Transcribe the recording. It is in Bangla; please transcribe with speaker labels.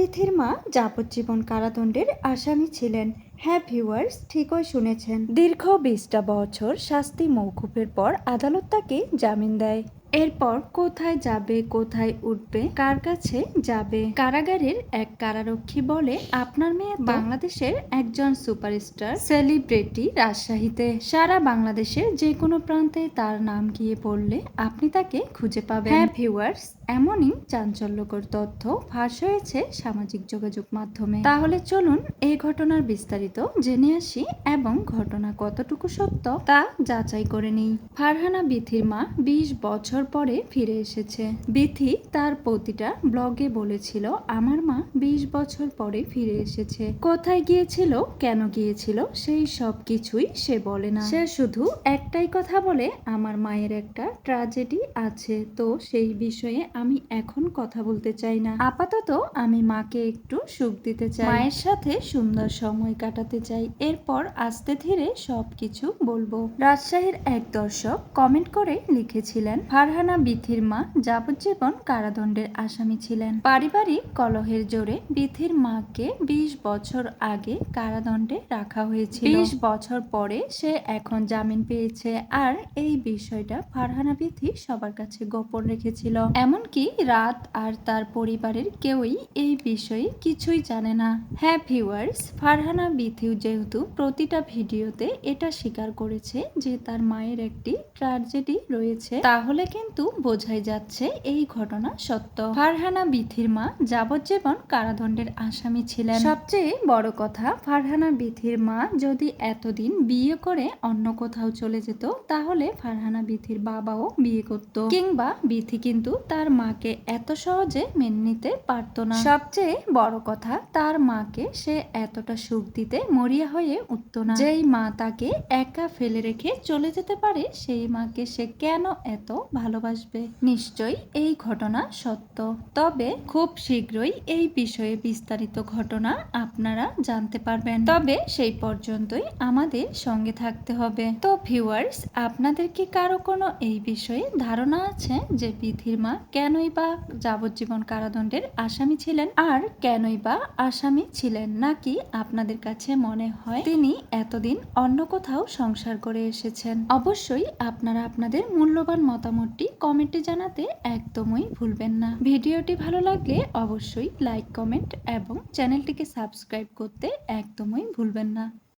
Speaker 1: বিথির মা যাবজ্জীবন কারাদণ্ডের আসামি ছিলেন। হ্যাঁ ভিউয়ার্স, ঠিকই শুনেছেন। দীর্ঘ 20টা বছর শাস্তি মওকুফের পর আদালত তাকে জামিন দেয়। এরপর কোথায় যাবে, কোথায় উঠবে, কার কাছে যাবে? কারাগারের এক কারারক্ষী বলে, আপনার মেয়ে বাংলাদেশের একজন সুপারস্টার সেলিব্রিটি। রাজশাহীতে সারা বাংলাদেশের যে কোনো প্রান্তে তার নাম গিয়ে পড়লে আপনি তাকে খুঁজে পাবেন। হ্যাঁ ভিউয়ার্স, এমনই চাঞ্চল্যকর তথ্য ফাঁস হয়েছে সামাজিক যোগাযোগ মাধ্যমে। তাহলে চলুন এই ঘটনার বিস্তারিত জেনে আসি এবং ঘটনা কতটুকু সত্য তা যাচাই করে নিই। ফারহানা বিথির মা 20 বছর পরে ফিরে এসেছে। বিথি তার প্রতিটা ব্লগে বলেছিল, আমার মা 20 বছর পরে ফিরে এসেছে। কোথায় গিয়েছিল, কেন গিয়েছিল, সেই সব কিছুই সে বলে না। সে শুধু একটাই কথা বলে, আমার মায়ের একটা ট্র্যাজেডি আছে, তো সেই বিষয়ে আমি এখন কথা বলতে চাই না। আপাতত আমি মাকে একটু সুখ দিতে চাই, মায়ের সাথে সুন্দর সময় কাটাতে চাই, এরপর আস্তে ধীরে সবকিছু বলবো। রাজশাহীর এক দর্শক কমেন্ট করে লিখেছিলেন, ফারহানা বিথির মা যাবজ্জীবন কারাদণ্ডের আসামি ছিলেন। পারিবারিক কলহের জোরে বিথির মাকে 20 বছর আগে কারাদণ্ডে রাখা হয়েছিল। 20 বছর পরে সে এখন জামিন পেয়েছে। আর এই বিষয়টা ফারহানা বিথি সবার কাছে গোপন রেখেছিল। এমনকি রাত আর তার পরিবারের কেউই এই বিষয়ে কিছুই জানে না। হ্যাঁ ভিউয়ার্স, ফারহানা বিথিও যেহেতু প্রতিটা ভিডিওতে এটা স্বীকার করেছে যে তার মায়ের একটি ট্র্যাজেডি রয়েছে, তাহলে কিন্তু বোঝাই যাচ্ছে এই ঘটনা সত্য। ফারহানা বিথির মা যাবজ্জীবন কারাদণ্ডের আসামি ছিলেন। সবচেয়ে বড় কথা, ফারহানা বিথির মা যদি এতদিন বিয়ে করে অন্য কোথাও চলে যেত, তাহলে ফারহানা বিথির বাবাও বিয়ে করত, কিংবা বিথি কিন্তু তার মাকে এত সহজে মেনে নিতে পারত না। সবচেয়ে বড় কথা, তার মাকে সে এতটা সুখ দিতে মরিয়া হয়ে উঠত না। যেই মা তাকে একা ফেলে রেখে চলে যেতে পারে, সেই মাকে সে কেন এত ভালোবাসবে? নিশ্চয়ই এই ঘটনা সত্য। তবে খুব শীঘ্রই এই বিষয়ে বিস্তারিত ঘটনা আপনারা জানতে পারবেন। তবে সেই পর্যন্তই আমাদের সঙ্গে থাকতে হবে। তো ভিউয়ার্স, আপনাদের কি কারো কোনো এই বিষয়ে ধারণা আছে যে বিথির মা কেনই বা যাবজ্জীবন কারাদণ্ডের আসামি ছিলেন? আর কেনই বা আসামি ছিলেন, নাকি আপনাদের কাছে মনে হয় তিনি এতদিন অন্য কোথাও সংসার করে এসেছেন? অবশ্যই আপনারা আপনাদের মূল্যবান মতামতটি কমেন্টে জানাতে একদমই ভুলবেন না। ভিডিওটি ভালো লাগলে অবশ্যই লাইক, কমেন্ট এবং চ্যানেলটিকে সাবস্ক্রাইব করতে একদমই ভুলবেন না।